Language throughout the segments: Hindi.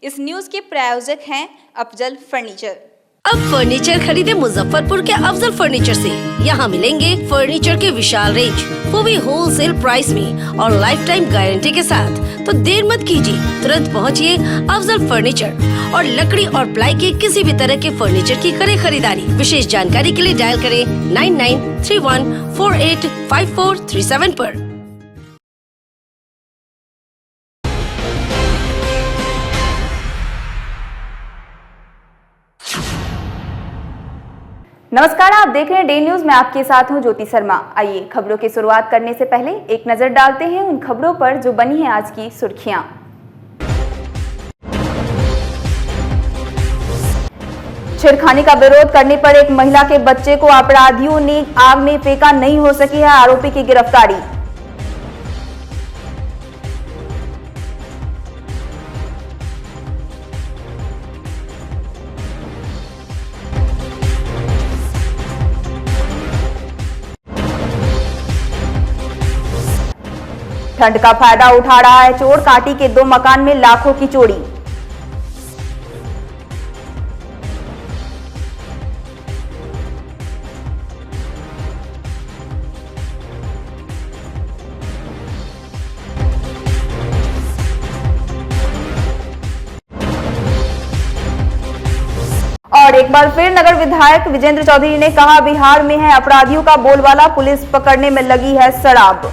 इस न्यूज के प्रायोजक हैं अफजल फर्नीचर। अब फर्नीचर खरीदे मुजफ्फरपुर के अफजल फर्नीचर से। यहाँ मिलेंगे फर्नीचर के विशाल रेंज, वो भी होलसेल प्राइस में और लाइफ टाइम गारंटी के साथ। तो देर मत कीजिए, तुरंत पहुँचिए अफजल फर्नीचर और लकड़ी और प्लाई के किसी भी तरह के फर्नीचर की करें खरीदारी। विशेष जानकारी के लिए डायल करें 9931485437 पर। नमस्कार, आप देख रहे हैं डे न्यूज में आपके साथ हूं ज्योति शर्मा। आइए खबरों की शुरुआत करने से पहले एक नजर डालते हैं उन खबरों पर जो बनी है आज की सुर्खियां। छेड़खानी का विरोध करने पर एक महिला के बच्चे को अपराधियों ने आग में फेंका, नहीं हो सकी है आरोपी की गिरफ्तारी। ठंड का फायदा उठा रहा है चोर, कांटी के 2 मकान में लाखों की चोरी। और एक बार फिर नगर विधायक विजेंद्र चौधरी ने कहा, बिहार में है अपराधियों का बोलबाला, पुलिस पकड़ने में लगी है शराब।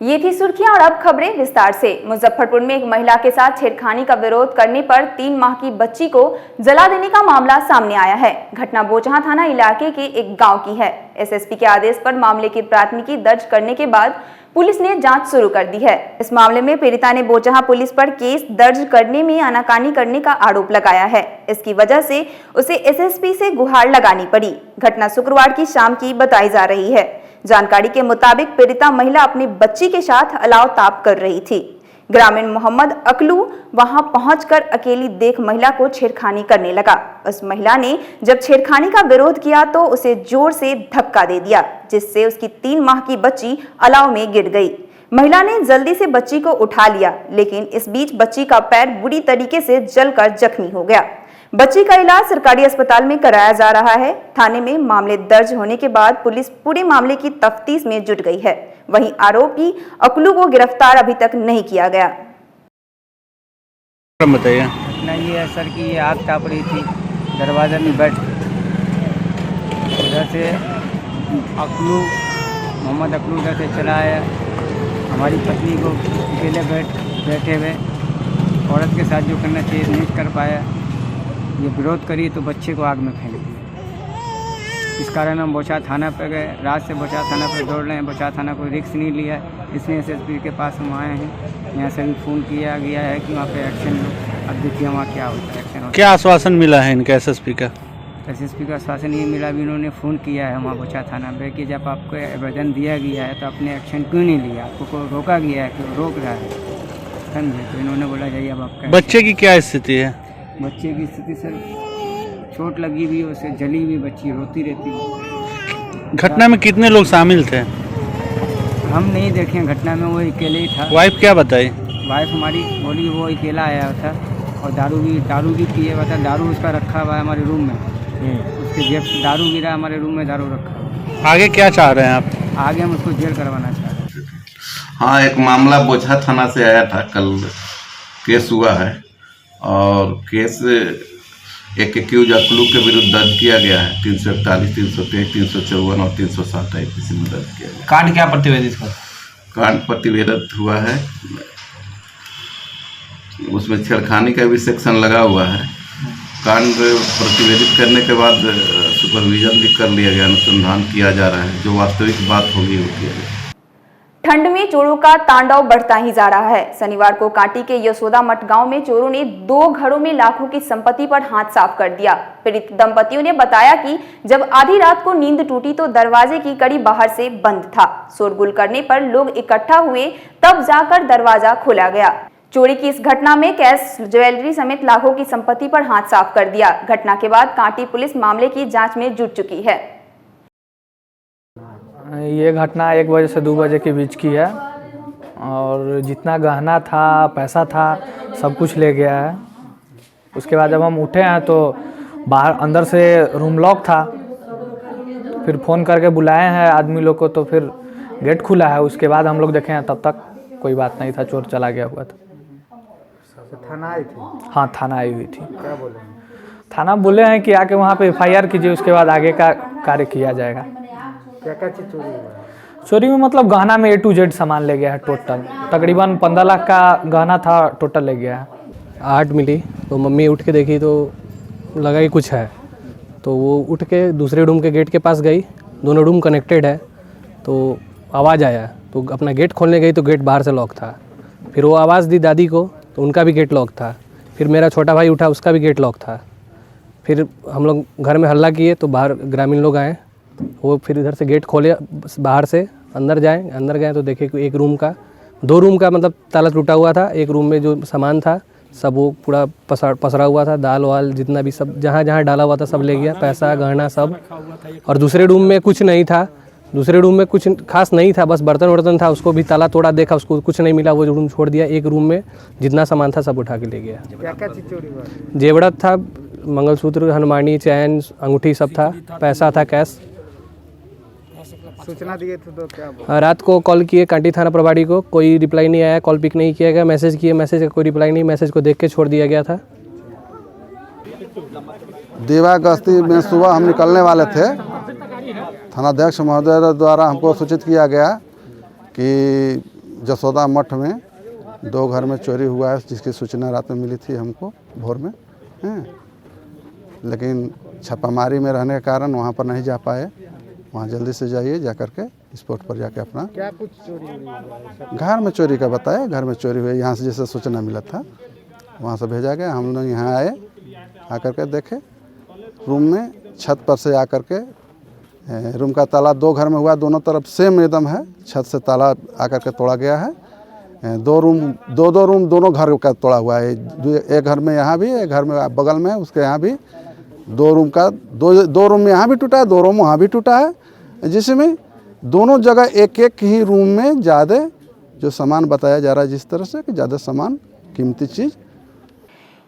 ये थी सुर्खियां और अब खबरें विस्तार से। मुजफ्फरपुर में एक महिला के साथ छेड़खानी का विरोध करने पर 3 माह की बच्ची को जला देने का मामला सामने आया है। घटना बोचहां थाना इलाके के एक गांव की है। एसएसपी के आदेश पर मामले की प्राथमिकी दर्ज करने के बाद पुलिस ने जांच शुरू कर दी है। इस मामले में पीड़िता ने बोचहां पुलिस पर केस दर्ज करने में आनाकानी करने का आरोप लगाया है। इसकी वजह से उसे एसएसपी से गुहार लगानी पड़ी। घटना शुक्रवार की शाम की बताई जा रही है। जानकारी के मुताबिक पीड़िता महिला अपनी बच्ची के साथ अलाव ताप कर रही थी। ग्रामीण मोहम्मद अकलू वहां पहुंचकर अकेली देख महिला को छेड़खानी करने लगा। उस महिला ने जब छेड़खानी का विरोध किया तो उसे जोर से धक्का दे दिया, जिससे उसकी 3 माह की बच्ची अलाव में गिर गई। महिला ने जल्दी से बच्ची को उठा लिया, लेकिन इस बीच बच्ची का पैर बुरी तरीके से जलकर जख्मी हो गया। बच्ची का इलाज सरकारी अस्पताल में कराया जा रहा है। थाने में मामले दर्ज होने के बाद पुलिस पूरे मामले की तफ्तीश में जुट गई है। वहीं आरोपी अकलू को गिरफ्तार अभी तक नहीं किया गया। बताइए। घटना ये है सर कि ये आग ताप रही थी, दरवाजे में बैठ उधर से मोहम्मद अकलू उधर से चला आया। हमारी पत्नी को अकेले बैठे हुए औरत के साथ जो करना चाहिए नहीं कर पाया। ये विरोध करी तो बच्चे को आग में फेंक दिया। इस कारण हम बोचा थाना पर गए। रात से बोचा थाना पर दौड़ रहे हैं। बोचा थाना को रिस्क नहीं लिया, इसलिए एसएसपी के पास हम आए हैं। यहाँ से भी फ़ोन किया गया है कि वहाँ पे एक्शन लो। अब देखिए वहाँ क्या होता है एक्शन। क्या आश्वासन मिला है इनका एसएसपी का? एसएसपी का आश्वासन ये मिला भी, इन्होंने फ़ोन किया है वहाँ बोचा थाना पे कि जब आपको आवेदन दिया गया है तो आपने एक्शन क्यों नहीं लिया, आपको रोका गया है, क्यों रोक रहा है, समझे? तो इन्होंने बोला जाइए अब आपका। बच्चे की क्या स्थिति है? बच्चे की स्थिति सर चोट लगी हुई, उसे जली हुई बच्ची रोती रहती है। घटना में कितने लोग शामिल थे? हम नहीं देखे घटना में, वो अकेले ही था। वाइफ क्या बताई? वाइफ हमारी बोली वो अकेला आया था और दारू भी पिए हुआ था। दारू उसका रखा हुआ है हमारे रूम में। उसके जेब से दारू गिरा, हमारे रूम में दारू रखा हुआ। आगे क्या चाह रहे हैं आप? आगे हम उसको जेल करवाना चाह रहे हैं। हाँ, एक मामला बोचहा थाना से आया था, कल केस हुआ है और केस एक एक्यूज अकलू के विरुद्ध दर्ज किया गया है। 341, 323, 354 और 307 IPC में दर्ज किया गया। कांड क्या प्रतिवेदित हुआ? कांड प्रतिवेदित हुआ है, उसमें छेड़खानी का भी सेक्शन लगा हुआ है। कांड प्रतिवेदित करने के बाद सुपरविजन भी कर लिया गया, अनुसंधान किया जा रहा है। जो वास्तविक बात होगी वो किया जाएगा। ठंड में चोरों का तांडव बढ़ता ही जा रहा है। शनिवार को कांटी के यशोदा मठ गांव में चोरों ने 2 घरों में लाखों की संपत्ति पर हाथ साफ कर दिया। पीड़ित दंपतियों ने बताया कि जब आधी रात को नींद टूटी तो दरवाजे की कड़ी बाहर से बंद था। शोरगुल करने पर लोग इकट्ठा हुए, तब जाकर दरवाजा खोला गया। चोरी की इस घटना में कैश, ज्वेलरी समेत लाखों की संपत्ति पर हाथ साफ कर दिया। घटना के बाद कांटी पुलिस मामले की जांच में जुट चुकी है। ये घटना 1 बजे से 2 बजे के बीच की है और जितना गहना था, पैसा था, सब कुछ ले गया है। उसके बाद जब हम उठे हैं तो बाहर अंदर से रूम लॉक था, फिर फ़ोन करके बुलाए हैं आदमी लोग को, तो फिर गेट खुला है। उसके बाद हम लोग देखे हैं, तब तक कोई बात नहीं था, चोर चला गया हुआ था। थाना आई थी? हाँ, थाना आई हुई थी। क्या बोले? थाना बोले हैं कि आके वहाँ पे FIR कीजिए, उसके बाद आगे का कार्य किया जाएगा। क्या क्या चीज़ चोरी हुआ है? चोरी में मतलब गहना में A to Z सामान ले गया है। टोटल तकरीबन 15 लाख का गहना था, टोटल ले गया है। 8 मिली तो मम्मी उठ के देखी तो लगा कि कुछ है, तो वो उठ के दूसरे रूम के गेट के पास गई। दोनों रूम कनेक्टेड है, तो आवाज़ आया तो अपना गेट खोलने गई तो गेट बाहर से लॉक था। फिर वो आवाज़ दी दादी को तो उनका भी गेट लॉक था। फिर मेरा छोटा भाई उठा, उसका भी गेट लॉक था। फिर हम लोग घर में हल्ला किए तो बाहर ग्रामीण लोग आए, वो फिर इधर से गेट खोले, बाहर से अंदर गए तो देखे कि एक रूम का, 2 रूम का मतलब ताला टूटा हुआ था। एक रूम में जो सामान था सब वो पूरा पसरा हुआ था, दाल वाल जितना भी सब जहाँ जहाँ डाला हुआ था सब ले गया, पैसा गहना सब। और दूसरे रूम में कुछ नहीं था, दूसरे रूम में कुछ खास नहीं था, बस बर्तन वर्तन था, उसको भी ताला तोड़ा, देखा उसको कुछ नहीं मिला, वो रूम छोड़ दिया। एक रूम में जितना सामान था सब उठा के ले गया। क्या क्या चीज़ चोरी हुआ? जेवड़त था, मंगलसूत्र, हनुमानी, चैन, अंगूठी सब था, पैसा था, कैश। सूचना दिए थे तो क्या बोला? रात को कॉल किए कांटी थाना प्रभारी को, कोई रिप्लाई नहीं आया, कॉल पिक नहीं किया गया। मैसेज किए, मैसेज का कोई रिप्लाई नहीं, मैसेज को देख के छोड़ दिया गया था। दीवा गश्ती में सुबह हम निकलने वाले थे। थानाध्यक्ष महोदय द्वारा हमको सूचित किया गया कि जसोदा मठ में 2 घर में चोरी हुआ है, जिसकी सूचना रात में मिली थी हमको भोर में हैं। लेकिन छापामारी में रहने के कारण वहाँ पर नहीं जा पाए। वहाँ जल्दी से जाइए, जा कर के स्पॉट पर जाके अपना। क्या कुछ चोरी हुई? घर में चोरी का बताया, घर में चोरी हुई। यहाँ से जैसे सूचना मिला था वहाँ से भेजा गया। हम लोग यहाँ आए, आकर के देखे रूम में छत पर से आकर के रूम का ताला 2 घर में हुआ, दोनों तरफ सेम एकदम है, छत से ताला आकर के तोड़ा गया है। 2 रूम दोनों घर का तोड़ा हुआ है। एक घर में यहाँ भी, एक घर में बगल में उसके यहाँ भी 2 रूम का, 2 रूम में यहाँ भी टूटा है, 2 रूम वहाँ भी टूटा है, जिसमें दोनों जगह एक ही रूम में ज़्यादा जो सामान बताया जा रहा है, जिस तरह से कि ज़्यादा सामान, कीमती चीज़।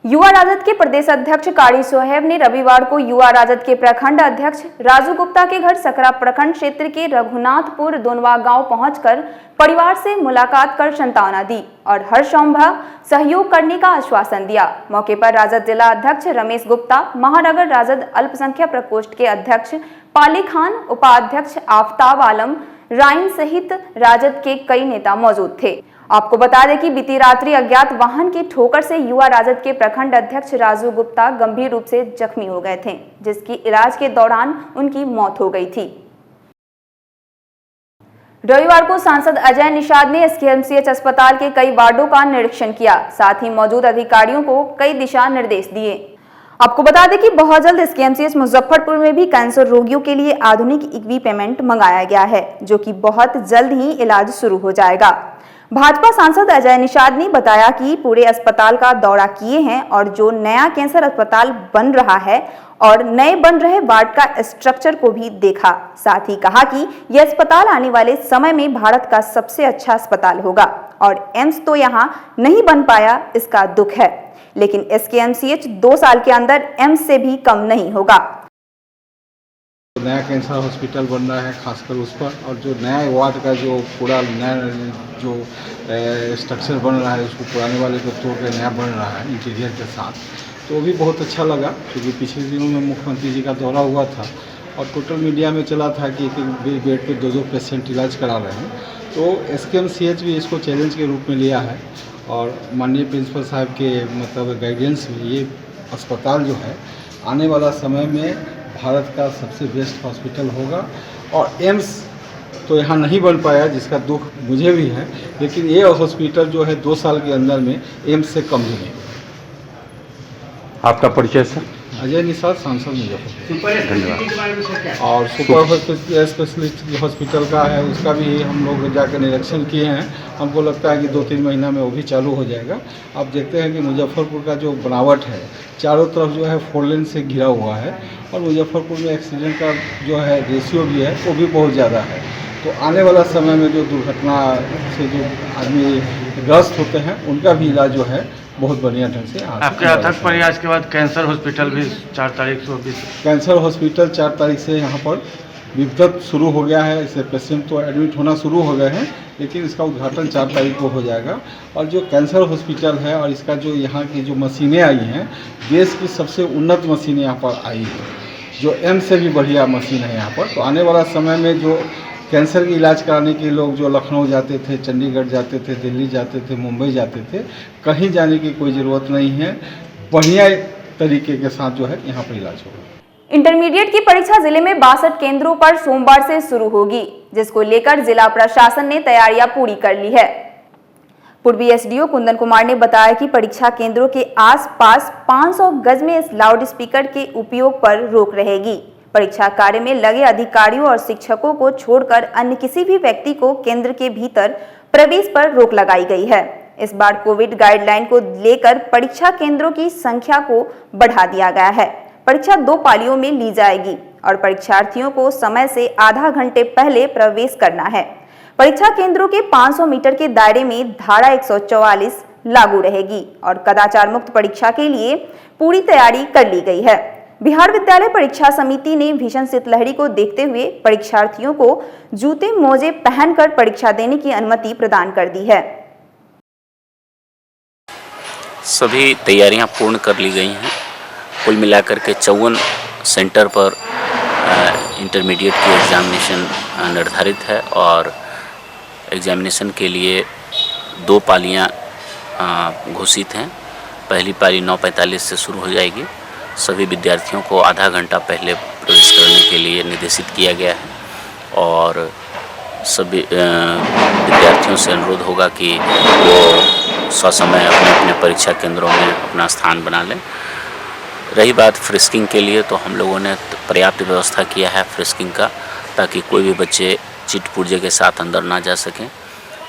युवा राजद के प्रदेश अध्यक्ष कारी सोहेब ने रविवार को युवा राजद के प्रखंड अध्यक्ष राजू गुप्ता के घर सकरा प्रखंड क्षेत्र के रघुनाथपुर दोनवा गांव पहुंचकर परिवार से मुलाकात कर सांत्वना दी और हर संभव सहयोग करने का आश्वासन दिया। मौके पर राजद जिला अध्यक्ष रमेश गुप्ता, महानगर राजद अल्पसंख्यक प्रकोष्ठ के अध्यक्ष पाली खान, उपाध्यक्ष आफ्ताब आलम, राइन सहित राजद के कई नेता मौजूद थे। आपको बता दें कि बीती रात्रि अज्ञात वाहन की ठोकर से युवा राजद के प्रखंड अध्यक्ष राजू गुप्ता गंभीर रूप से जख्मी हो गए थे, जिसकी इलाज के दौरान उनकी मौत हो गई थी। रविवार को सांसद अजय निषाद ने SKMCH अस्पताल के कई वार्डों का निरीक्षण किया, साथ ही मौजूद अधिकारियों को कई दिशा निर्देश दिए। आपको बता दें कि बहुत जल्द SKMCH मुजफ्फरपुर में भी कैंसर रोगियों के लिए आधुनिक इक्विपमेंट मंगाया गया है, जो कि बहुत जल्द ही इलाज शुरू हो जाएगा। भाजपा सांसद अजय निषाद ने बताया कि पूरे अस्पताल का दौरा किए हैं और जो नया कैंसर अस्पताल बन रहा है और नए बन रहे वार्ड का स्ट्रक्चर को भी देखा। साथ ही कहा कि यह अस्पताल आने वाले समय में भारत का सबसे अच्छा अस्पताल होगा और एम्स तो यहाँ नहीं बन पाया, इसका दुख है, लेकिन SKMCH 2 साल के अंदर एम्स से भी कम नहीं होगा। नया कैंसर हॉस्पिटल बन रहा है, खासकर उस पर, और जो नया वार्ड का जो पूरा नया जो स्ट्रक्चर बन रहा है, उसको पुराने वाले को तोड़ के नया बन रहा है इंटीरियर के साथ, तो वो भी बहुत अच्छा लगा। क्योंकि पिछले दिनों में मुख्यमंत्री जी का दौरा हुआ था और टोटल मीडिया में चला था कि एक बेड पे 2 पेशेंट इलाज करा रहे हैं, तो SKMCH भी इसको चैलेंज के रूप में लिया है और माननीय प्रिंसिपल साहब के मतलब गाइडेंस में ये अस्पताल जो है आने वाला समय में भारत का सबसे बेस्ट हॉस्पिटल होगा। और एम्स तो यहाँ नहीं बन पाया, जिसका दुख मुझे भी है, लेकिन ये हॉस्पिटल जो है 2 साल के अंदर में एम्स से कम ही नहीं। आपका परिचय सर? अजय निषाद, सांसद मुजफ्फरपुर। धन्यवाद। और सुपर स्पेशलिस्ट हॉस्पिटल का है, उसका भी हम लोग जाकर निरीक्षण किए हैं। हमको लगता है कि 2-3 महीना में वो भी चालू हो जाएगा। आप देखते हैं कि मुजफ्फरपुर का जो बनावट है, चारों तरफ जो है 4 लेन से घिरा हुआ है, और मुजफ्फरपुर में एक्सीडेंट का जो है रेशियो भी है वो भी बहुत ज़्यादा है। तो आने वाला समय में जो दुर्घटना से जो आदमी ग्रस्त होते हैं, उनका भी इलाज जो है बहुत बढ़िया ढंग से आपके अथक प्रयास के बाद कैंसर हॉस्पिटल भी 4 तारीख से कैंसर हॉस्पिटल 4 तारीख से यहाँ पर विद्युत शुरू हो गया है। इससे पेशेंट तो एडमिट होना शुरू हो गए हैं, लेकिन इसका उद्घाटन 4 तारीख को हो जाएगा। और जो कैंसर हॉस्पिटल है और इसका जो यहाँ की जो मशीनें आई हैं, देश की सबसे उन्नत मशीनें यहाँ पर आई है, जो एम से भी बढ़िया मशीन है यहाँ पर। तो आने वाला समय में जो कैंसर की इलाज कराने के लोग जो लखनऊ जाते थे, चंडीगढ़ जाते थे, दिल्ली जाते थे, मुंबई जाते थे, कहीं जाने की कोई ज़रूरत नहीं है। बढ़िया तरीके के साथ जो है यहाँ पर इलाज होगा। इंटरमीडिएट की परीक्षा जिले में 62 केंद्रों पर सोमवार से शुरू होगी, जिसको लेकर जिला प्रशासन ने तैयारियां पूरी कर ली है। पूर्वी एसडीओ कुंदन कुमार ने बताया कि परीक्षा केंद्रों के आसपास 500 गज में इस लाउड स्पीकर के उपयोग पर रोक रहेगी। परीक्षा कार्य में लगे अधिकारियों और शिक्षकों को छोड़कर अन्य किसी भी व्यक्ति को केंद्र के भीतर प्रवेश पर रोक लगाई गई है। इस बार कोविड गाइडलाइन को लेकर परीक्षा केंद्रों की संख्या को बढ़ा दिया गया है। परीक्षा 2 पालियों में ली जाएगी और परीक्षार्थियों को समय से आधा घंटे पहले प्रवेश करना है। परीक्षा केंद्रों के 500 मीटर के दायरे में धारा 144 लागू रहेगी और कदाचार मुक्त परीक्षा के लिए पूरी तैयारी कर ली गई है। बिहार विद्यालय परीक्षा समिति ने भीषण शीतलहरी को देखते हुए परीक्षार्थियों को जूते मोजे पहनकर परीक्षा देने की अनुमति प्रदान कर दी है। सभी तैयारियां पूर्ण कर ली गई हैं। कुल मिलाकर के 54 सेंटर पर इंटरमीडिएट की एग्जामिनेशन निर्धारित है और एग्जामिनेशन के लिए 2 पालियां घोषित हैं। पहली पाली 9:45 से शुरू हो जाएगी। सभी विद्यार्थियों को आधा घंटा पहले प्रवेश करने के लिए निर्देशित किया गया है और सभी विद्यार्थियों से अनुरोध होगा कि वो ससमय अपने अपने परीक्षा केंद्रों में अपना स्थान बना लें। रही बात फ्रिस्किंग के लिए, तो हम लोगों ने पर्याप्त व्यवस्था किया है फ्रिस्किंग का, ताकि कोई भी बच्चे चिट पुर्जे के साथ अंदर ना जा सकें।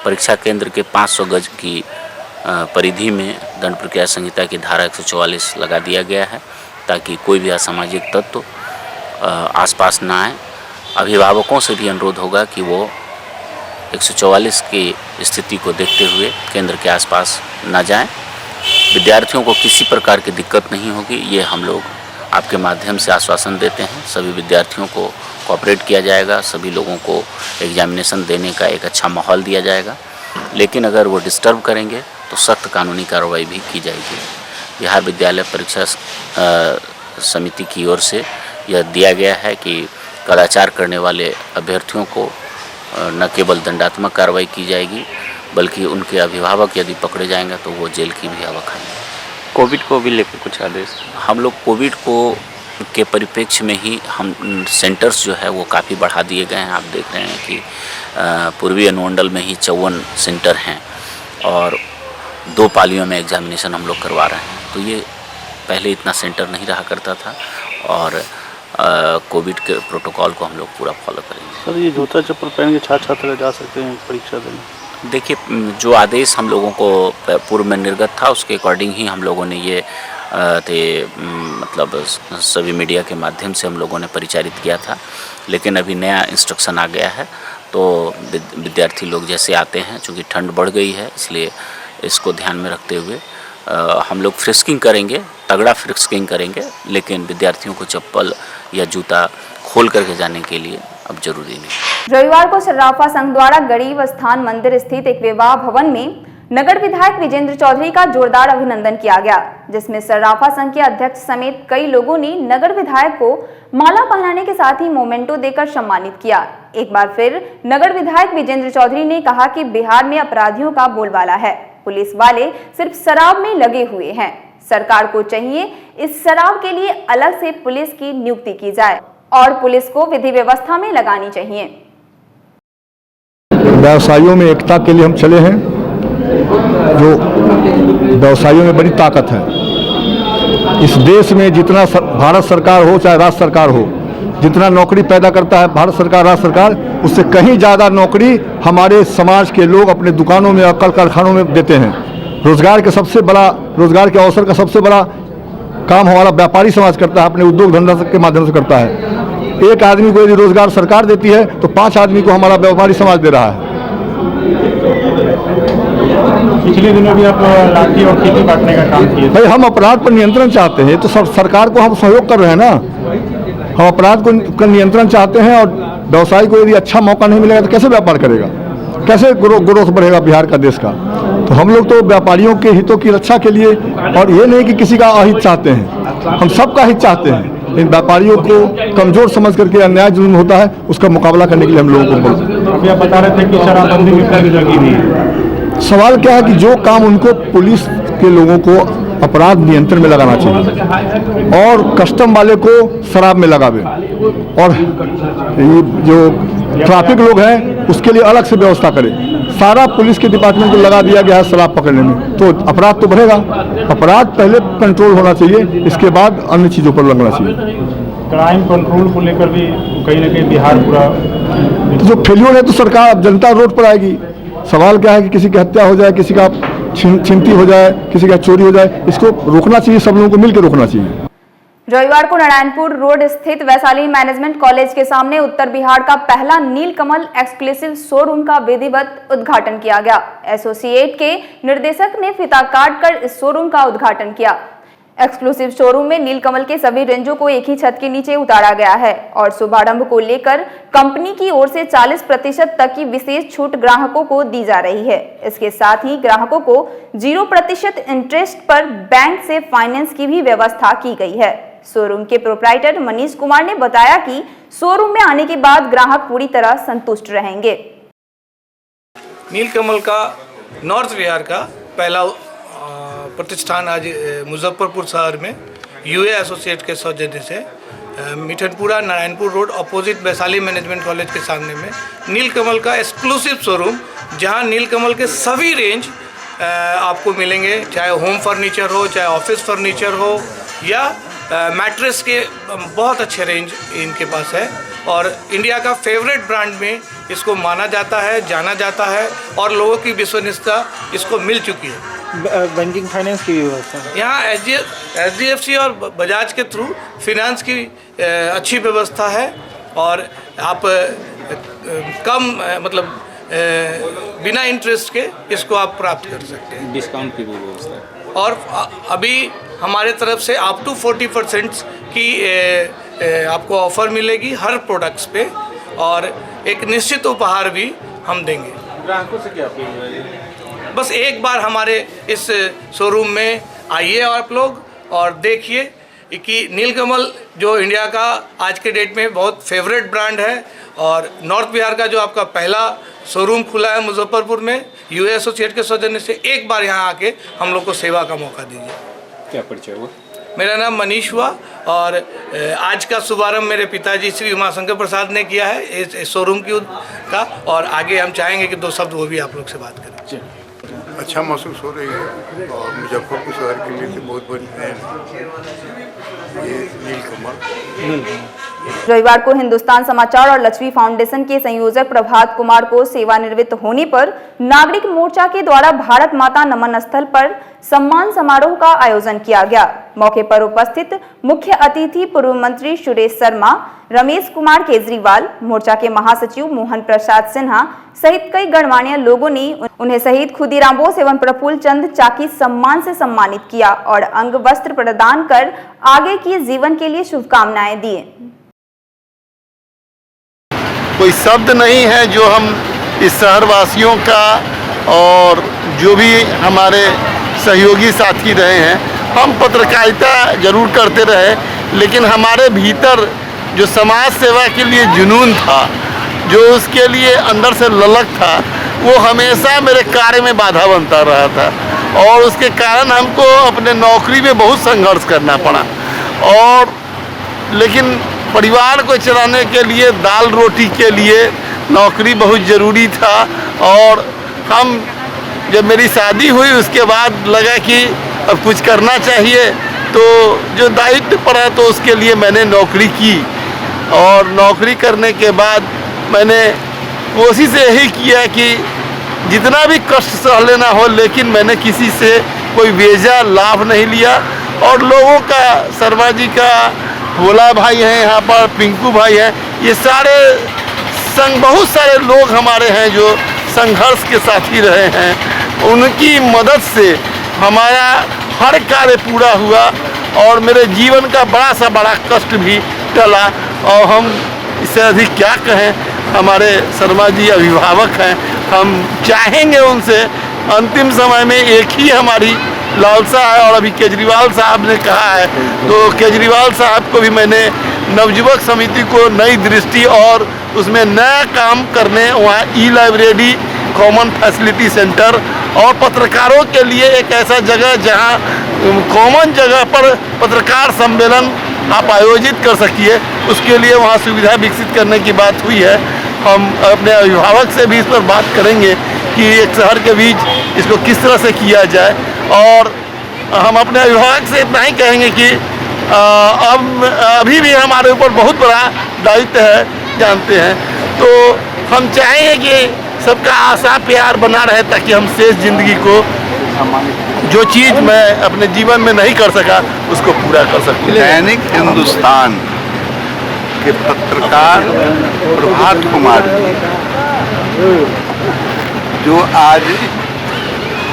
परीक्षा केंद्र के 500 गज की परिधि में दंड प्रक्रिया संहिता की धारा 144 लगा दिया गया है, ताकि कोई भी असामाजिक तत्व आसपास ना आए। अभिभावकों से भी अनुरोध होगा कि वो 144 की स्थिति को देखते हुए केंद्र के आसपास न जाएं। विद्यार्थियों को किसी प्रकार की दिक्कत नहीं होगी, ये हम लोग आपके माध्यम से आश्वासन देते हैं। सभी विद्यार्थियों को कोऑपरेट किया जाएगा, सभी लोगों को एग्जामिनेशन देने का एक अच्छा माहौल दिया जाएगा, लेकिन अगर वो डिस्टर्ब करेंगे तो सख्त कानूनी कार्रवाई भी की जाएगी। बिहार विद्यालय परीक्षा समिति की ओर से यह दिया गया है कि कदाचार करने वाले अभ्यर्थियों को न केवल दंडात्मक कार्रवाई की जाएगी, बल्कि उनके अभिभावक यदि पकड़े जाएंगे तो वो जेल की भी हवा खाएंगे। कोविड को भी लेकर कुछ आदेश हम लोग कोविड को के परिप्रेक्ष्य में ही हम सेंटर्स जो है वो काफ़ी बढ़ा दिए गए हैं। आप देख रहे हैं कि पूर्वी अनुमंडल में ही 54 सेंटर हैं और 2 पालियों में एग्जामिनेशन हम लोग करवा रहे हैं। तो ये पहले इतना सेंटर नहीं रहा करता था और कोविड के प्रोटोकॉल को हम लोग पूरा फॉलो करेंगे। सर, ये जूता चप्पल पहन के छात्र जा सकते हैं परीक्षा देने? देखिए, जो आदेश हम लोगों को पूर्व में निर्गत था उसके अकॉर्डिंग ही हम लोगों ने ये मतलब सभी मीडिया के माध्यम से हम लोगों ने परिचारित किया था, लेकिन अभी नया इंस्ट्रक्शन आ गया है। तो विद्यार्थी लोग जैसे आते हैं, चूँकि ठंड बढ़ गई है, इसलिए इसको ध्यान में रखते हुए हम लोग फ्रिस्किंग करेंगे, तगड़ा फ्रिस्किंग करेंगे, लेकिन विद्यार्थियों को चप्पल या जूता खोल करके जाने के लिए अब जरूरी नहीं। रविवार को सर्राफा संघ द्वारा गरीब स्थान मंदिर स्थित एक विवाह भवन में नगर विधायक विजेंद्र चौधरी का जोरदार अभिनंदन किया गया, जिसमें सर्राफा संघ के अध्यक्ष समेत कई लोगों ने नगर विधायक को माला पहनाने के साथ ही मोमेंटो देकर सम्मानित किया। एक बार फिर नगर विधायक विजेंद्र चौधरी ने कहा कि बिहार में अपराधियों का बोलबाला है, पुलिस वाले सिर्फ शराब में लगे हुए हैं। सरकार को चाहिए इस शराब के लिए अलग से पुलिस की नियुक्ति की जाए और पुलिस को विधि व्यवस्था में लगानी चाहिए। व्यवसायियों में एकता के लिए हम चले हैं, जो व्यवसायियों में बड़ी ताकत है। इस देश में जितना भारत सरकार हो चाहे राज्य सरकार हो, जितना नौकरी पैदा करता है भारत सरकार राज्य सरकार, उससे कहीं ज़्यादा नौकरी हमारे समाज के लोग अपने दुकानों में और कल कारखानों में देते हैं। रोजगार के अवसर का सबसे बड़ा काम हमारा व्यापारी समाज करता है, अपने उद्योग धंधा के माध्यम से करता है। एक आदमी को यदि रोजगार सरकार देती है तो 5 आदमी को हमारा व्यापारी समाज दे रहा है। पिछले दिनों भी आप लाठी और खेती काटने का काम किए। भाई हम अपराध पर नियंत्रण चाहते हैं, तो सरकार को हम सहयोग कर रहे हैं ना। हम अपराध को नियंत्रण चाहते हैं और व्यवसायी को यदि अच्छा मौका नहीं मिलेगा तो कैसे व्यापार करेगा, कैसे ग्रोथ बढ़ेगा बिहार का, देश का। तो हम लोग तो व्यापारियों के हितों की रक्षा के लिए, और ये नहीं कि किसी का अहित चाहते हैं, हम सबका हित चाहते हैं। इन व्यापारियों को कमजोर समझ करके अन्याय जुल्म होता है, उसका मुकाबला करने के लिए हम लोगों को। अभी आप बता रहे थे कि शराबबंदी में क्या लगी हुई है। सवाल क्या है कि जो काम उनको पुलिस के लोगों को अपराध नियंत्रण में लगाना चाहिए और कस्टम वाले को शराब में लगावे, और ये जो ट्रैफिक लोग हैं उसके लिए अलग से व्यवस्था करे। सारा पुलिस के डिपार्टमेंट को लगा दिया गया है शराब पकड़ने में, तो अपराध तो बढ़ेगा। अपराध पहले कंट्रोल होना चाहिए, इसके बाद अन्य चीज़ों पर लगना चाहिए। क्राइम कंट्रोल को लेकर भी कहीं ना कहीं बिहार पूरा तो जो फेल्योर है, तो सरकार जनता रोड पर आएगी। सवाल क्या है कि किसी की हत्या हो जाए, किसी का छिनती हो जाए, किसी का चोरी हो जाए, इसको रोकना चाहिए, सब लोगों को मिलकर रोकना चाहिए। रविवार को नारायणपुर रोड स्थित वैशाली मैनेजमेंट कॉलेज के सामने उत्तर बिहार का पहला नीलकमल एक्सक्लूसिव शोरूम का विधिवत उद्घाटन किया गया। एसोसिएट के निर्देशक ने फीता काट कर इस शोरूम का उद्घाटन किया। एक्सक्लूसिव शोरूम में नीलकमल के सभी रेंजों को एक ही छत के नीचे उतारा गया है और शुभारंभ को लेकर कंपनी की ओर से 40% तक की विशेष छूट ग्राहकों को दी जा रही है। इसके साथ ही ग्राहकों को 0% इंटरेस्ट पर बैंक से फाइनेंस की भी व्यवस्था की गई है। शोरूम के प्रोप्राइटर मनीष कुमार ने बताया कि शोरूम में आने के बाद ग्राहक पूरी तरह संतुष्ट रहेंगे। नीलकमल का नॉर्थ बिहार का पहला प्रतिष्ठान आज मुजफ्फरपुर शहर में यूए एसोसिएट के सौजन्य से Mithanpura Narayanpur road opposite Vaishali management college के सामने में नीलकमल का एक्सक्लूसिव शोरूम, जहां नीलकमल के सभी रेंज आपको मिलेंगे, चाहे होम फर्नीचर हो, चाहे ऑफिस फर्नीचर हो या मैट्रेस के बहुत अच्छे रेंज इनके पास है। और इंडिया का फेवरेट ब्रांड में इसको माना जाता है, जाना जाता है और लोगों की विश्वसनीयता इसको मिल चुकी है। बैंकिंग फाइनेंस की व्यवस्था है यहाँ HDFC और बजाज के थ्रू फिनेंस की अच्छी व्यवस्था है और आप कम बिना इंटरेस्ट के इसको आप प्राप्त कर सकते हैं। डिस्काउंट की भी व्यवस्था है और अभी हमारे तरफ से अप टू 40% की आपको ऑफर मिलेगी हर प्रोडक्ट्स पे और एक निश्चित उपहार भी हम देंगे। ग्राहकों से क्या अपील है? बस एक बार हमारे इस शोरूम में आइए आप लोग और देखिए कि नीलकमल जो इंडिया का आज के डेट में बहुत फेवरेट ब्रांड है और नॉर्थ बिहार का जो आपका पहला शोरूम खुला है मुजफ्फरपुर में यूए एसोसिएट के सौजन्य से, एक बार यहाँ आके हम लोग को सेवा का मौका दीजिए। क्या परिचय हुआ? मेरा नाम मनीष हुआ और आज का शुभारंभ मेरे पिताजी श्री उमाशंकर प्रसाद ने किया है इस शोरूम का और आगे हम चाहेंगे कि 2 शब्द वो भी आप लोग से बात करें। अच्छा महसूस हो रही है और मुजफ्फरपुर शहर के लिए बहुत बड़ी ये नीलकमल। रविवार को हिंदुस्तान समाचार और लक्ष्मी फाउंडेशन के संयोजक प्रभात कुमार को सेवानिवृत्त होने पर नागरिक मोर्चा के द्वारा भारत माता नमन स्थल पर सम्मान समारोह का आयोजन किया गया। मौके पर उपस्थित मुख्य अतिथि पूर्व मंत्री सुरेश शर्मा, रमेश कुमार केजरीवाल, मोर्चा के महासचिव मोहन प्रसाद सिन्हा सहित कई गणमान्य लोगों ने उन्हें शहीद खुदीराम बोस एवं प्रफुल्ल चंद चाकी सम्मान से सम्मानित किया और अंग वस्त्र प्रदान कर आगे के जीवन के लिए शुभकामनाएं दी। कोई शब्द नहीं है जो हम इस शहरवासियों का और जो भी हमारे सहयोगी साथी रहे हैं, हम पत्रकारिता जरूर करते रहे लेकिन हमारे भीतर जो समाज सेवा के लिए जुनून था, जो उसके लिए अंदर से ललक था, वो हमेशा मेरे कार्य में बाधा बनता रहा था और उसके कारण हमको अपने नौकरी में बहुत संघर्ष करना पड़ा। और लेकिन परिवार को चलाने के लिए, दाल रोटी के लिए नौकरी बहुत ज़रूरी था और जब मेरी शादी हुई उसके बाद लगा कि अब कुछ करना चाहिए तो जो दायित्व पड़ा तो उसके लिए मैंने नौकरी की, और नौकरी करने के बाद मैंने कोशिश यही किया कि जितना भी कष्ट सह लेना हो, लेकिन मैंने किसी से कोई बेजा लाभ नहीं लिया। और लोगों का, शर्मा जी का, भोला भाई हैं यहाँ पर, पिंकू भाई हैं, ये सारे बहुत सारे लोग हमारे हैं जो संघर्ष के साथी रहे हैं। उनकी मदद से हमारा हर कार्य पूरा हुआ और मेरे जीवन का बड़ा कष्ट भी टला। और हम इससे अधिक क्या कहें, हमारे शर्मा जी अभिभावक हैं, हम चाहेंगे उनसे, अंतिम समय में एक ही हमारी लालसा है। और अभी केजरीवाल साहब ने कहा है, तो केजरीवाल साहब को भी मैंने नवयुवक समिति को नई दृष्टि और उसमें नया काम करने, वहाँ ई-लाइब्रेरी, कॉमन फैसिलिटी सेंटर और पत्रकारों के लिए एक ऐसा जगह जहाँ कॉमन जगह पर पत्रकार सम्मेलन आप आयोजित कर सकिए, उसके लिए वहाँ सुविधा विकसित करने की बात हुई है। हम अपने अभिभावक से भी इस पर बात करेंगे कि एक शहर के बीच इसको किस तरह से किया जाए। और हम अपने अभिभावक से इतना ही कहेंगे कि अब अभी भी हमारे ऊपर बहुत बड़ा दायित्व है, जानते हैं, तो हम चाहेंगे कि सबका आशा प्यार बना रहे ताकि हम शेष जिंदगी को जो चीज़ मैं अपने जीवन में नहीं कर सका उसको पूरा कर सकूं। दैनिक हिंदुस्तान के पत्रकार प्रभात कुमार जो आज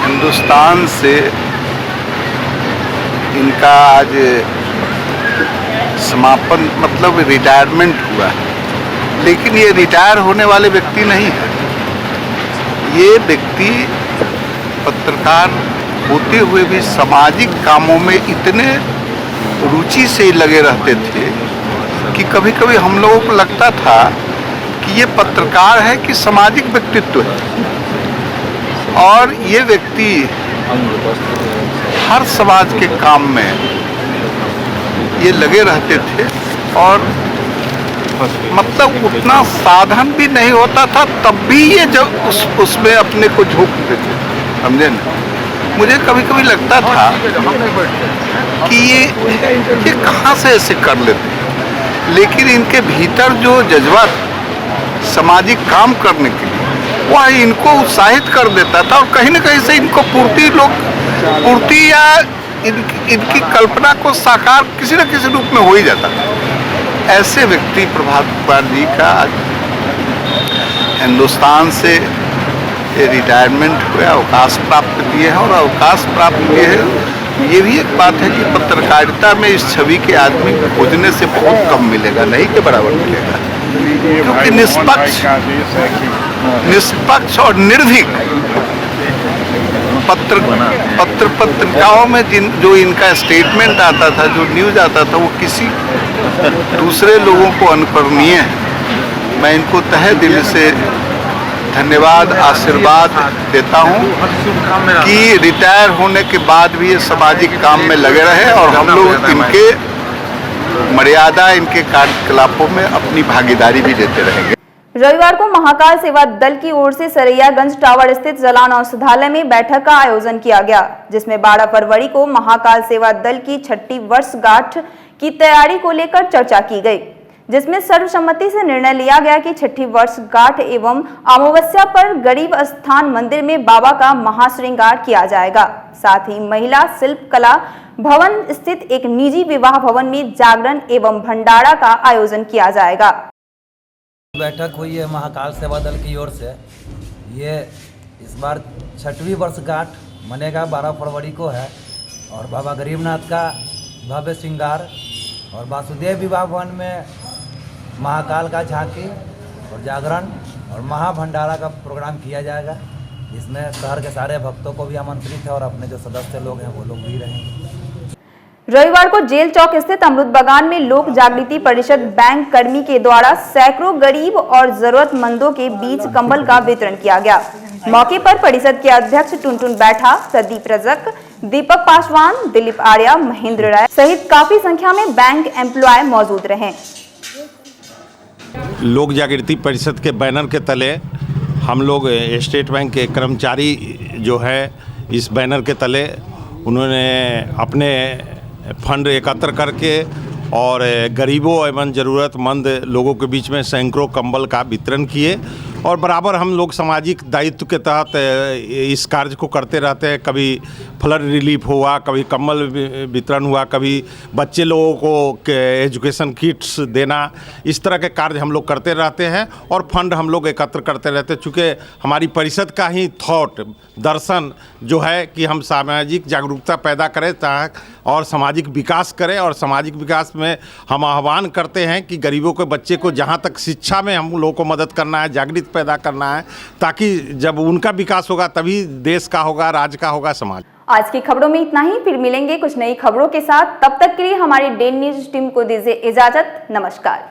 हिंदुस्तान से इनका आज समापन मतलब रिटायरमेंट हुआ है, लेकिन ये रिटायर होने वाले व्यक्ति नहीं है। ये व्यक्ति पत्रकार होते हुए भी सामाजिक कामों में इतने रुचि से लगे रहते थे कि कभी कभी हम लोगों को लगता था कि ये पत्रकार है कि सामाजिक व्यक्तित्व है। और ये व्यक्ति हर समाज के काम में ये लगे रहते थे और मतलब उतना साधन भी नहीं होता था, तब भी ये जब उसमें अपने को झोंकते थे, समझे ना। मुझे कभी कभी लगता था कि ये कहाँ से ऐसे कर लेते, लेकिन इनके भीतर जो जज्बा सामाजिक काम करने के लिए वह इनको उत्साहित कर देता था और कहीं न कहीं से इनको पूर्ति या इनकी कल्पना को साकार किसी न किसी रूप में हो ही जाता था। ऐसे व्यक्ति प्रभात कुमार जी का हिंदुस्तान से रिटायरमेंट हुआ, अवकाश प्राप्त किए हैं। और अवकाश प्राप्त किए हैं, ये भी एक बात है कि पत्रकारिता में इस छवि के आदमी को खोजने से बहुत कम मिलेगा, नहीं के बराबर मिलेगा, क्योंकि निष्पक्ष और निर्भीक पत्रिकाओं में जो इनका स्टेटमेंट आता था, जो न्यूज़ आता था, वो किसी दूसरे लोगों को अनुकरणीय है। मैं इनको तहे दिल से धन्यवाद, आशीर्वाद देता हूँ कि रिटायर होने के बाद भी ये सामाजिक काम में लगे रहे और हम लोग इनके मर्यादा, इनके कार्यकलापों में अपनी भागीदारी भी देते रहेंगे। रविवार को महाकाल सेवा दल की ओर से सरैयागंज टावर स्थित जलान औषधालय में बैठक का आयोजन किया गया, जिसमें 12 फरवरी को महाकाल सेवा दल की 6ठी वर्षगांठ की तैयारी को लेकर चर्चा की गई, जिसमें सर्वसम्मति से निर्णय लिया गया कि 6ठी वर्षगांठ एवं अमावस्या पर गरीब स्थान मंदिर में बाबा का महाश्रृंगार किया जाएगा। साथ ही महिला शिल्प कला भवन स्थित एक निजी विवाह भवन में जागरण एवं भंडारा का आयोजन किया जाएगा। बैठक हुई है महाकाल सेवा दल की ओर से। ये इस बार 6वीं वर्षगांठ मनेगा, 12 फरवरी को है और बाबा गरीबनाथ का भव्य श्रृंगार और वासुदेव विवाह भवन में महाकाल का झांकी और जागरण और महाभंडारा का प्रोग्राम किया जाएगा, जिसमें शहर के सारे भक्तों को भी आमंत्रित है और अपने जो सदस्य लोग हैं वो लोग भी रहेंगे। रविवार को जेल चौक स्थित अमृत बागान में लोक जागृति परिषद बैंक कर्मी के द्वारा सैकड़ों गरीब और जरूरतमंदों के बीच कंबल का वितरण किया गया। मौके पर परिषद के अध्यक्ष टुनटुन बैठा, प्रदीप रजक, दीपक पासवान, दिलीप आर्या, महेंद्र राय सहित काफी संख्या में बैंक एम्प्लॉय मौजूद रहे। लोक जागृति परिषद के बैनर के तले हम लोग स्टेट बैंक के कर्मचारी जो है, इस बैनर के तले उन्होंने अपने फंड एकत्र करके और गरीबों एवं ज़रूरतमंद लोगों के बीच में सैकड़ों कंबल का वितरण किए। और बराबर हम लोग सामाजिक दायित्व के तहत इस कार्य को करते रहते हैं। कभी फ्लड रिलीफ हुआ, कभी कंबल वितरण हुआ, कभी बच्चे लोगों को एजुकेशन किट्स देना, इस तरह के कार्य हम लोग करते रहते हैं और फंड हम लोग एकत्र करते रहते हैं। चूँकि हमारी परिषद का ही थॉट दर्शन जो है कि हम सामाजिक जागरूकता पैदा करें और सामाजिक विकास करें, और सामाजिक विकास में हम आह्वान करते हैं कि गरीबों के बच्चे को जहाँ तक शिक्षा में हम लोगों को मदद करना है, जागृत पैदा करना है, ताकि जब उनका विकास होगा तभी देश का होगा, राज्य का होगा, समाज। आज की खबरों में इतना ही, फिर मिलेंगे कुछ नई खबरों के साथ। तब तक के लिए हमारी डेन न्यूज टीम को दीजिए इजाजत। नमस्कार।